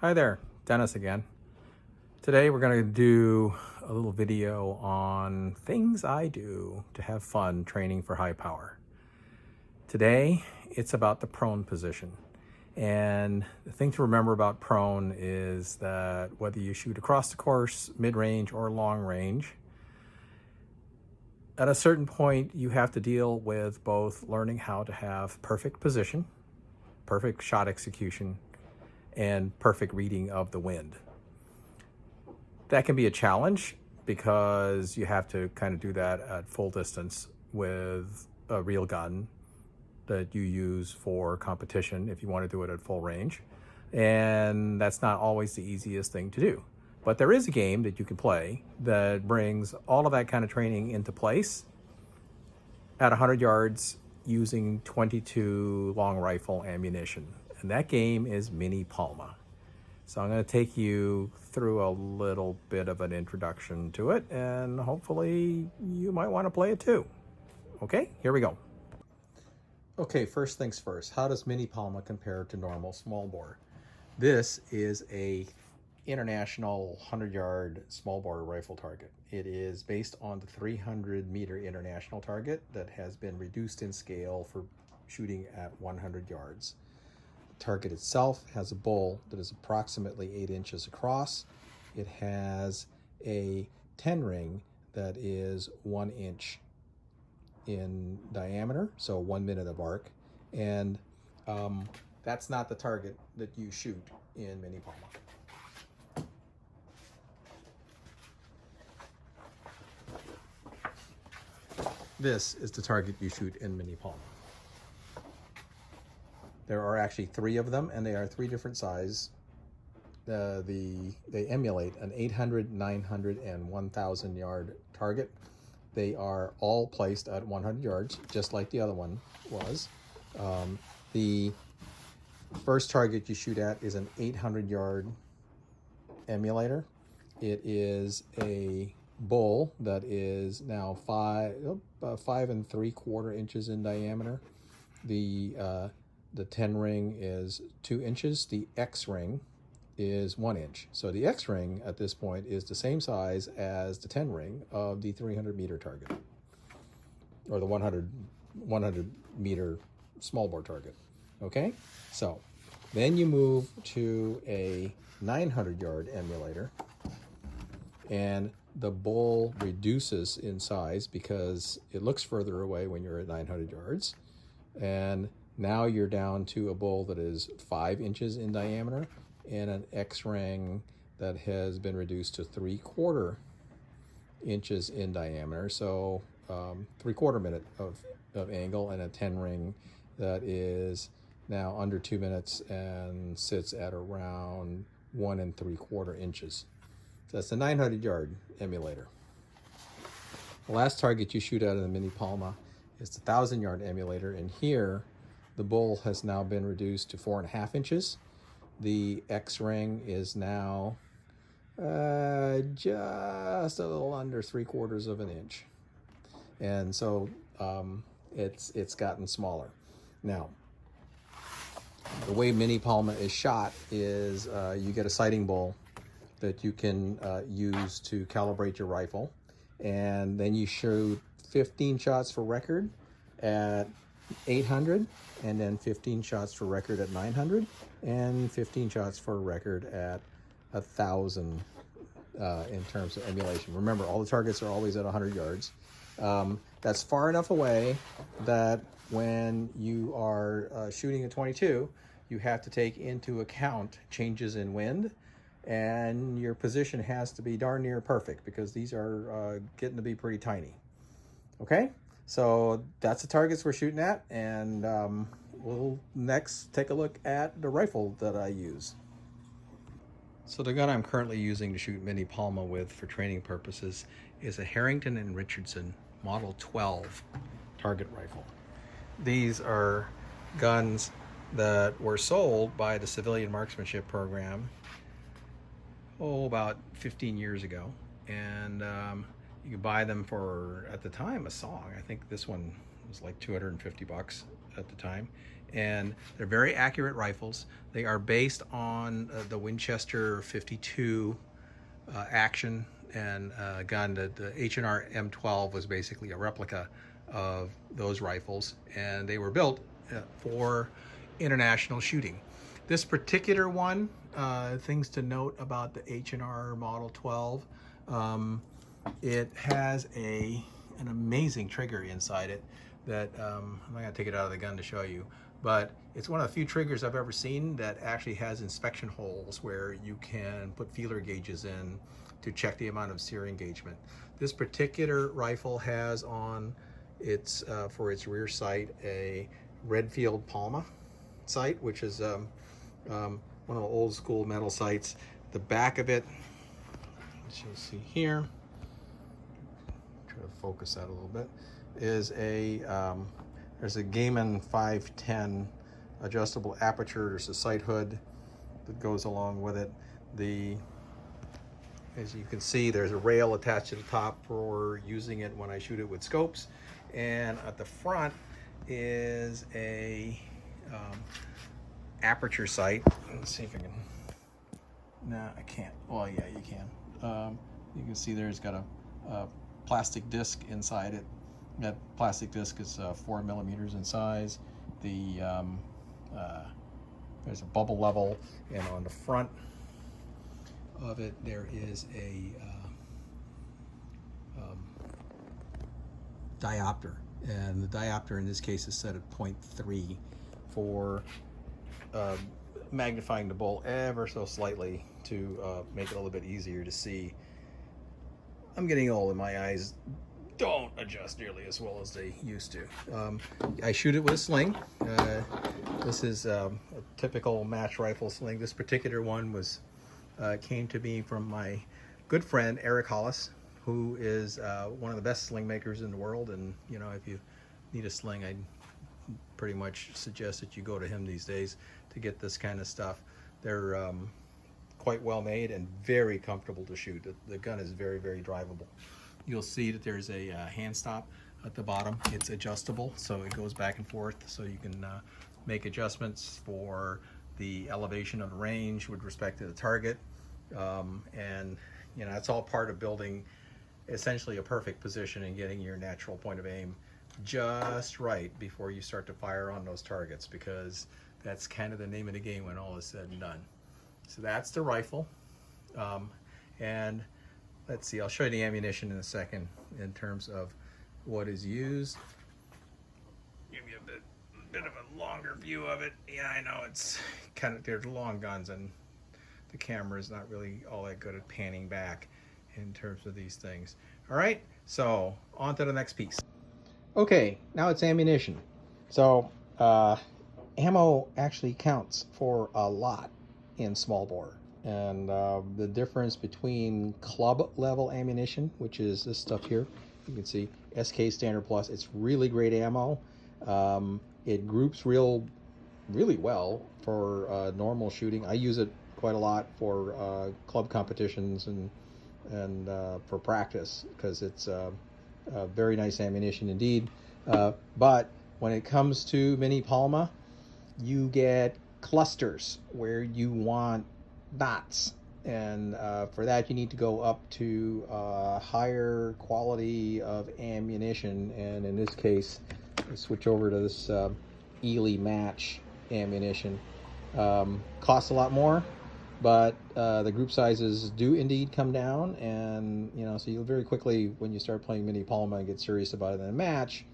Hi there, Dennis again. Today we're going to do a little video on things I do to have fun training for high power. Today it's about the prone position. And the thing to remember about prone is that whether you shoot across the course, mid-range, or long range, at a certain point you have to deal with both learning how to have perfect position, perfect shot execution, and perfect reading of the wind. That can be a challenge because you have to kind of do that at full distance with a real gun that you use for competition if you want to do it at full range. And that's not always the easiest thing to do. But there is a game that you can play that brings all of that kind of training into place at 100 yards using 22 long rifle ammunition. And that game is Mini-Palma. So I'm going to take you through a little bit of an introduction to it, and hopefully you might want to play it too. Okay, here we go. Okay, first things first, how does Mini-Palma compare to normal small bore? This is a international 100-yard small bore rifle target. It is based on the 300-meter international target that has been reduced in scale for shooting at 100 yards. The target itself has a bowl that is approximately 8 inches across. It has a 10 ring that is 1 inch in diameter, so 1 minute of arc, and that's not the target that you shoot in Mini-Palma. This is the target you shoot in Mini-Palma. There are actually 3 of them, and they are 3 different sizes. They emulate an 800, 900, and 1,000 yard target. They are all placed at 100 yards, just like the other one was. The first target you shoot at is an 800 yard emulator. It is a bowl that is now 5 3/4 inches in diameter. The 10 ring is 2 inches. The X ring is 1 inch. So the X ring at this point is the same size as the 10 ring of the 300 meter target, or the 100 meter small bore target. Okay, so then you move to a 900 yard emulator, and the bowl reduces in size because it looks further away when you're at 900 yards. And now you're down to a bowl that is 5 inches in diameter and an X ring that has been reduced to 3/4 inches in diameter. So 3/4 minute of angle, and a 10 ring that is now under 2 minutes and sits at around 1 3/4 inches. So that's the 900 yard emulator. The last target you shoot out of the Mini-Palma is the 1,000 yard emulator, and here the bowl has now been reduced to 4.5 inches. The X ring is now just a little under 3/4 of an inch, and so it's gotten smaller. Now, the way Mini-Palma is shot is you get a sighting bowl that you can use to calibrate your rifle, and then you shoot 15 shots for record at 800, and then 15 shots for record at 900, and 15 shots for record at 1,000 in terms of emulation. Remember, all the targets are always at 100 yards. That's far enough away that when you are shooting a 22, you have to take into account changes in wind, and your position has to be darn near perfect because these are getting to be pretty tiny. Okay, so that's the targets we're shooting at, and we'll next take a look at the rifle that I use. So the gun I'm currently using to shoot Mini-Palma with for training purposes is a Harrington and Richardson Model 12 target rifle. These are guns that were sold by the civilian marksmanship program about 15 years ago, and you could buy them for, at the time, a song. I think this one was like $250 at the time. And they're very accurate rifles. They are based on the Winchester 52 action and gun. The H&R M12 was basically a replica of those rifles, and they were built for international shooting. This particular one, things to note about the H&R Model 12, it has an amazing trigger inside it that I'm not going to take it out of the gun to show you, but it's one of the few triggers I've ever seen that actually has inspection holes where you can put feeler gauges in to check the amount of sear engagement. This particular rifle has on its for its rear sight a Redfield Palma sight, which is one of the old school metal sights. The back of it, as you'll see here, try to focus that a little bit, is a there's a Gaiman 510 adjustable aperture. There's a sight hood that goes along with it. As you can see, there's a rail attached to the top for using it when I shoot it with scopes. And at the front is a aperture sight. Let's see if I can. No, I can't. Well, yeah, you can. You can see there's got a plastic disc inside it. That plastic disc is 4 millimeters in size. There's a bubble level, and on the front of it there is a diopter, and the diopter in this case is set at 0.3 for magnifying the bull ever so slightly to make it a little bit easier to see. I'm getting old and my eyes don't adjust nearly as well as they used to. I shoot it with a sling. This is a typical match rifle sling. This particular one was came to me from my good friend Eric Hollis, who is one of the best sling makers in the world. And you know, if you need a sling, I'd pretty much suggest that you go to him these days to get this kind of stuff. They're quite well made and very comfortable to shoot. The gun is very, very drivable. You'll see that there's a hand stop at the bottom. It's adjustable, so it goes back and forth, so you can make adjustments for the elevation of the range with respect to the target. And you know, it's all part of building essentially a perfect position and getting your natural point of aim just right before you start to fire on those targets, because that's kind of the name of the game when all is said and done. So that's the rifle. And let's see, I'll show you the ammunition in a second in terms of what is used. Give you a bit of a longer view of it. Yeah, I know it's kind of, there's long guns and the camera is not really all that good at panning back in terms of these things. All right, so on to the next piece. Okay, now it's ammunition. So ammo actually counts for a lot in small bore. And the difference between club level ammunition, which is this stuff here, you can see SK Standard Plus, it's really great ammo. It groups really well for normal shooting. I use it quite a lot for club competitions and for practice, because it's very nice ammunition indeed. But when it comes to Mini-Palma, you get clusters where you want dots, and for that you need to go up to higher quality of ammunition, and in this case I switch over to this Ely match ammunition. Costs a lot more, but the group sizes do indeed come down, and you know, so you'll very quickly, when you start playing Mini-Palma and get serious about it in a match,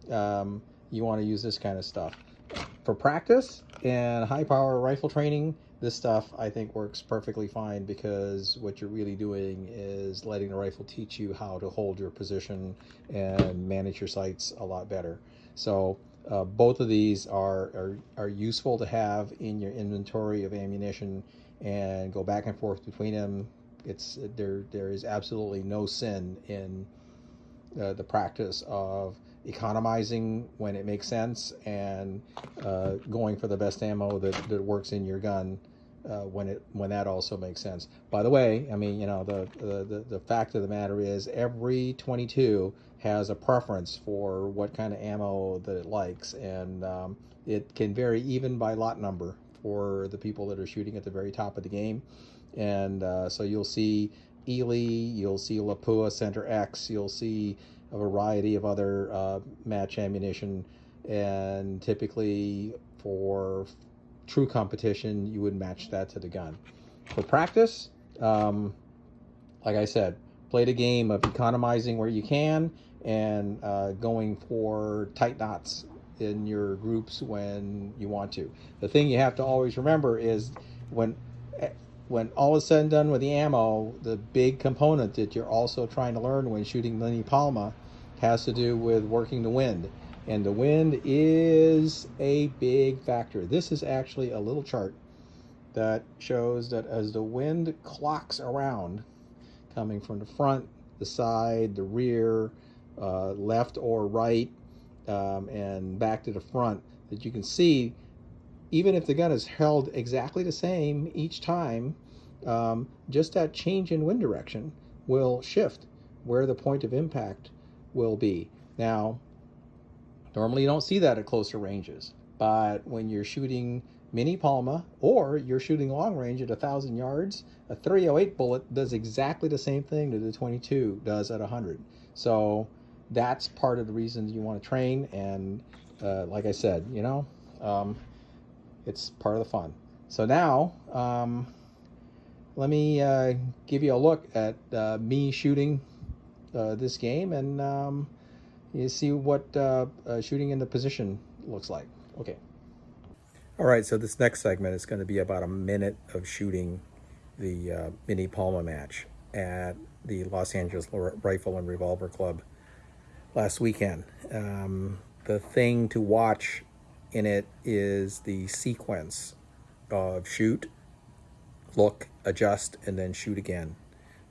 you want to use this kind of stuff. For practice and high power rifle training, this stuff I think works perfectly fine, because what you're really doing is letting the rifle teach you how to hold your position and manage your sights a lot better. So both of these are useful to have in your inventory of ammunition and go back and forth between them. There is absolutely no sin in the practice of economizing when it makes sense and going for the best ammo that works in your gun when that also makes sense. By the way, I mean, you know, the fact of the matter is every 22 has a preference for what kind of ammo that it likes, and it can vary even by lot number for the people that are shooting at the very top of the game. And so you'll see Ely, you'll see Lapua Center X, you'll see a variety of other match ammunition, and typically for true competition, you would match that to the gun. For practice, like I said, play the game of economizing where you can and going for tight knots in your groups when you want to. The thing you have to always remember is when all is said and done with the ammo, the big component that you're also trying to learn when shooting Mini-Palma has to do with working the wind. And the wind is a big factor. This is actually a little chart that shows that as the wind clocks around, coming from the front, the side, the rear, left or right, and back to the front, that you can see, even if the gun is held exactly the same each time, just that change in wind direction will shift where the point of impact will be. Now, normally you don't see that at closer ranges, but when you're shooting Mini-Palma or you're shooting long range at 1,000 yards, a 308 bullet does exactly the same thing that the 22 does at 100. So that's part of the reason you want to train, and like I said, you know, it's part of the fun. So now, let me give you a look at me shooting this game, and you see what shooting in the position looks like. Okay. All right, so this next segment is going to be about a minute of shooting the Mini-Palma match at the Los Angeles Rifle and Revolver Club last weekend. The thing to watch in it is the sequence of shoot, look, adjust, and then shoot again.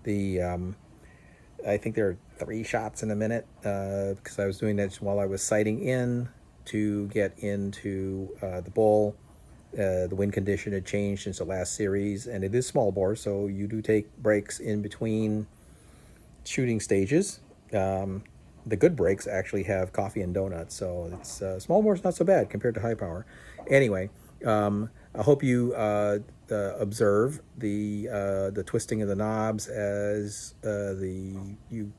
I think there are 3 shots in a minute because I was doing that while I was sighting in to get into the bull. The wind condition had changed since the last series, and it is small bore, so you do take breaks in between shooting stages. The good breaks actually have coffee and donuts, so it's small bore is not so bad compared to high power. Anyway, I hope you observe the twisting of the knobs as you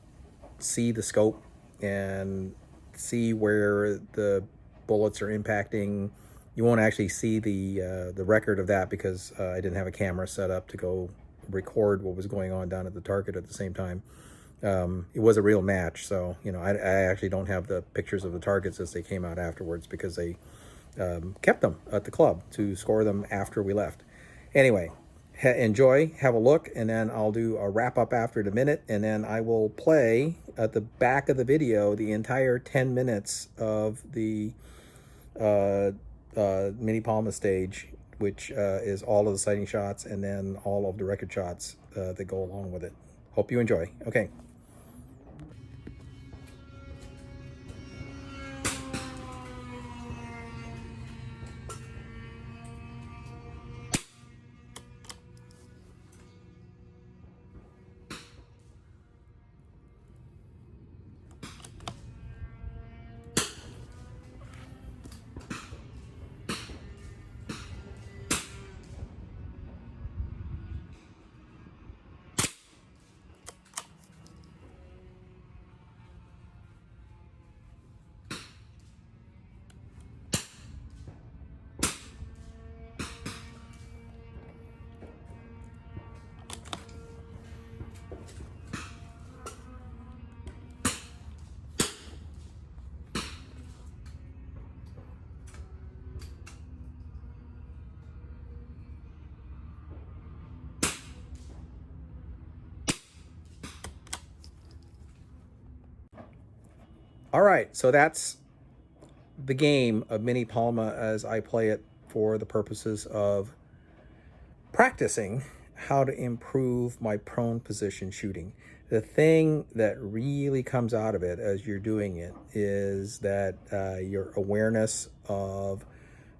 see the scope and see where the bullets are impacting. You won't actually see the record of that because I didn't have a camera set up to go record what was going on down at the target at the same time. It was a real match, so you know I actually don't have the pictures of the targets as they came out afterwards because they kept them at the club to score them after we left. Anyway, enjoy, have a look, and then I'll do a wrap up after the minute, and then I will play at the back of the video the entire 10 minutes of the Mini-Palma stage, which is all of the sighting shots and then all of the record shots that go along with it. Hope you enjoy. Okay. All right, so that's the game of Mini-Palma as I play it for the purposes of practicing how to improve my prone position shooting. The thing that really comes out of it as you're doing it is that your awareness of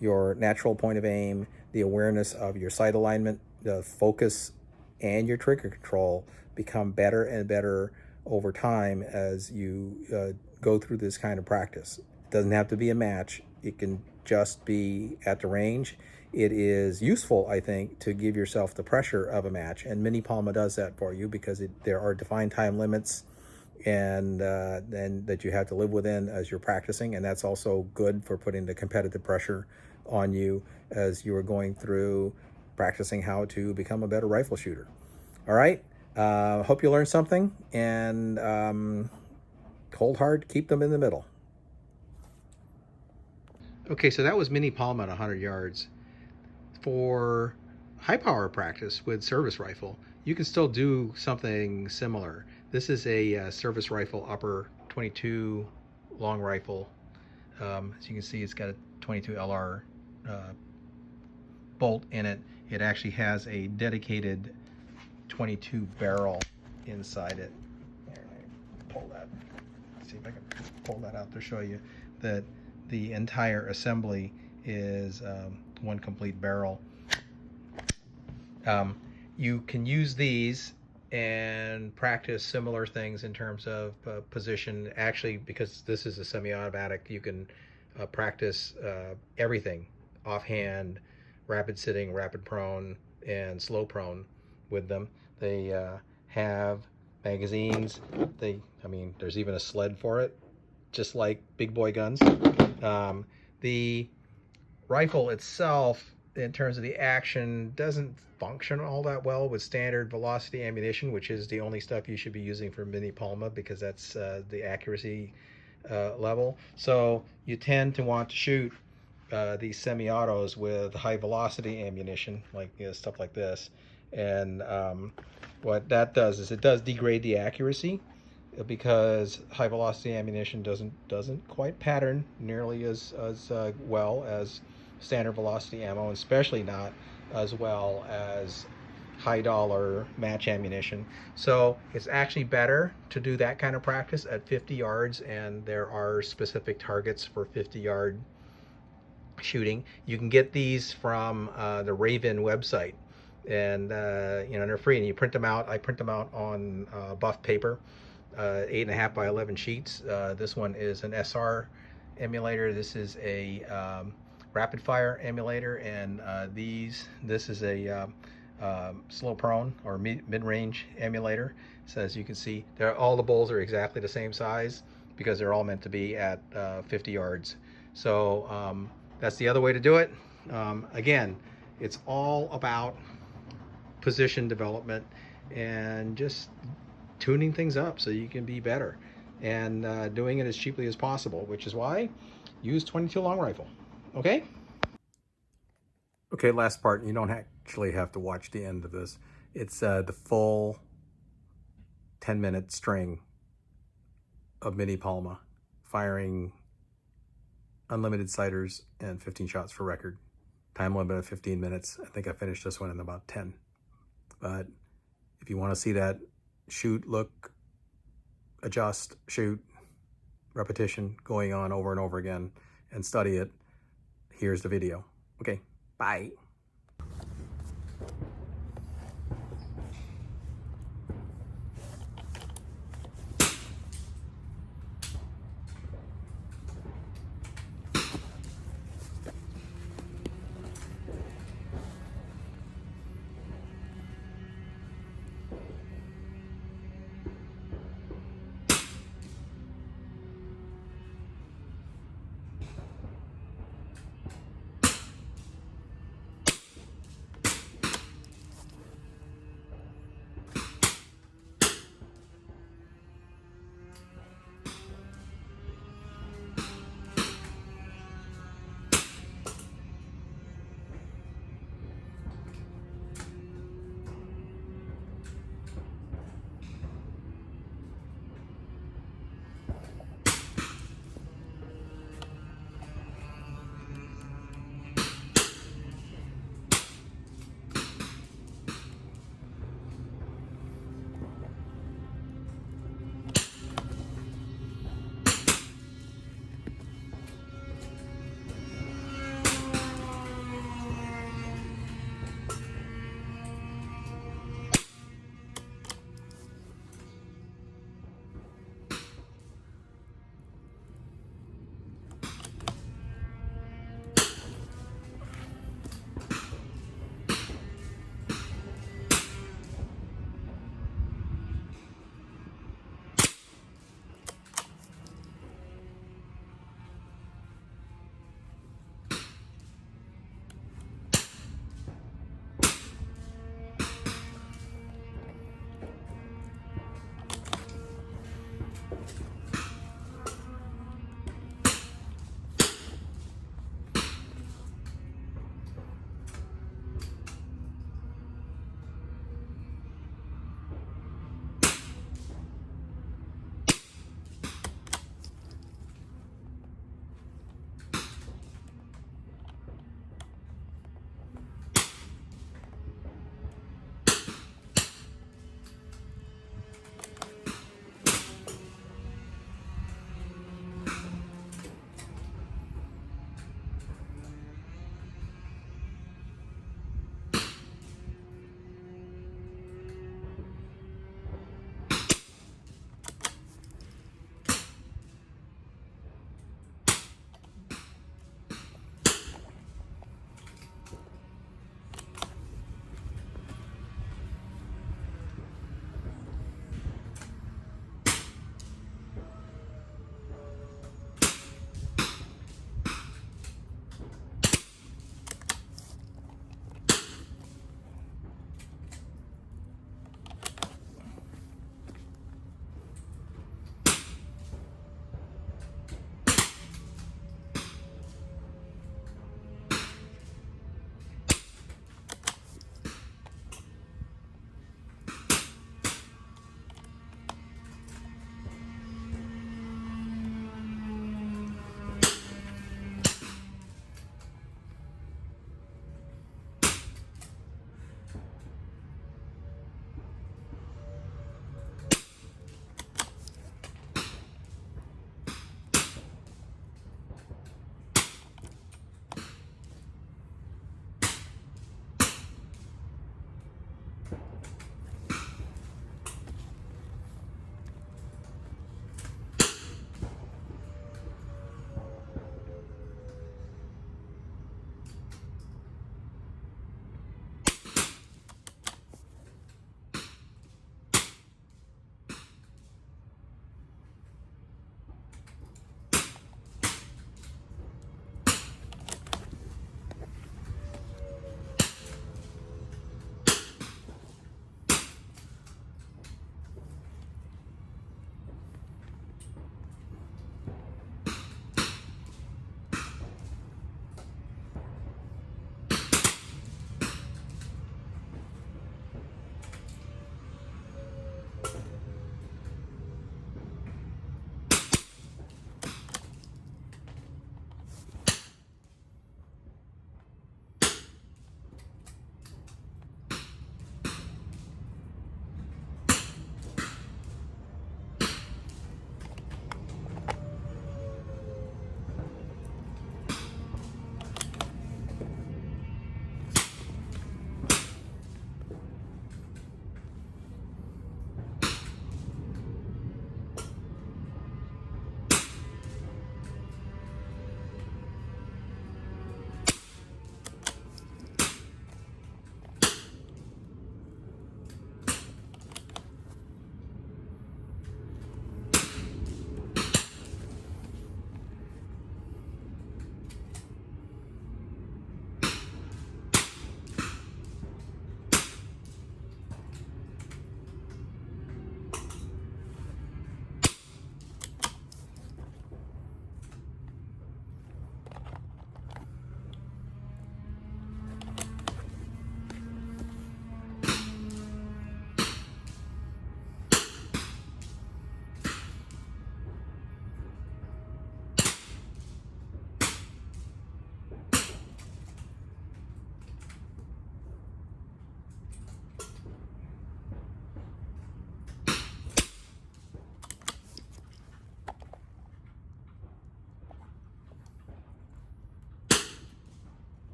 your natural point of aim, the awareness of your sight alignment, the focus, and your trigger control become better and better over time as you go through this kind of practice. It doesn't have to be a match. It can just be at the range. It is useful, I think, to give yourself the pressure of a match, and Mini-Palma does that for you because there are defined time limits and then that you have to live within as you're practicing, and that's also good for putting the competitive pressure on you as you are going through practicing how to become a better rifle shooter. All right, hope you learned something, and hold hard, keep them in the middle. Okay, so that was Mini-Palma at 100 yards. For high power practice with service rifle, you can still do something similar. This is a service rifle upper 22 long rifle. As you can see, it's got a 22 LR bolt in it. It actually has a dedicated 22 barrel inside it. Here, pull that. See if I can pull that out to show you that the entire assembly is one complete barrel. You can use these and practice similar things in terms of position. Actually, because this is a semi-automatic, you can practice everything: offhand, rapid sitting, rapid prone, and slow prone with them. They have magazines. There's even a sled for it, just like big boy guns. The rifle itself, in terms of the action, doesn't function all that well with standard velocity ammunition, which is the only stuff you should be using for Mini-Palma, because that's the accuracy level. So you tend to want to shoot these semi-autos with high velocity ammunition, like stuff like this. And what that does is it does degrade the accuracy, because high velocity ammunition doesn't quite pattern nearly as well as standard velocity ammo, and especially not as well as high dollar match ammunition. So it's actually better to do that kind of practice at 50 yards, and there are specific targets for 50-yard shooting. You can get these from the Raven website, and they're free, and you print them out. I print them out on buff paper, 8.5 by 11 sheets. This one is an SR emulator. This is a rapid fire emulator, and this is a slow prone or mid-range emulator. So as you can see, all the bowls are exactly the same size because they're all meant to be at 50 yards. So that's the other way to do it. Again, it's all about position development and just tuning things up so you can be better, and doing it as cheaply as possible, which is why use 22 long rifle. Okay, last part. You don't actually have to watch the end of this. It's the full 10-minute string of Mini-Palma, firing unlimited sighters and 15 shots for record. Time limit of 15 minutes. I think I finished this one in about 10. But if you want to see that shoot, look, adjust, shoot, repetition going on over and over again, and study it, here's the video. Okay, bye.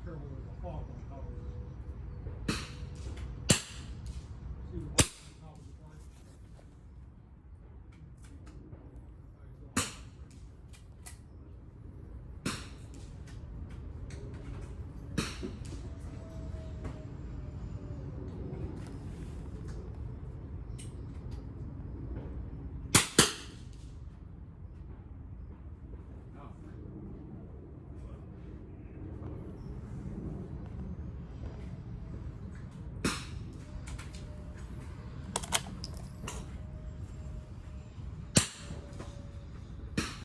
care whether there's a fog on top of it.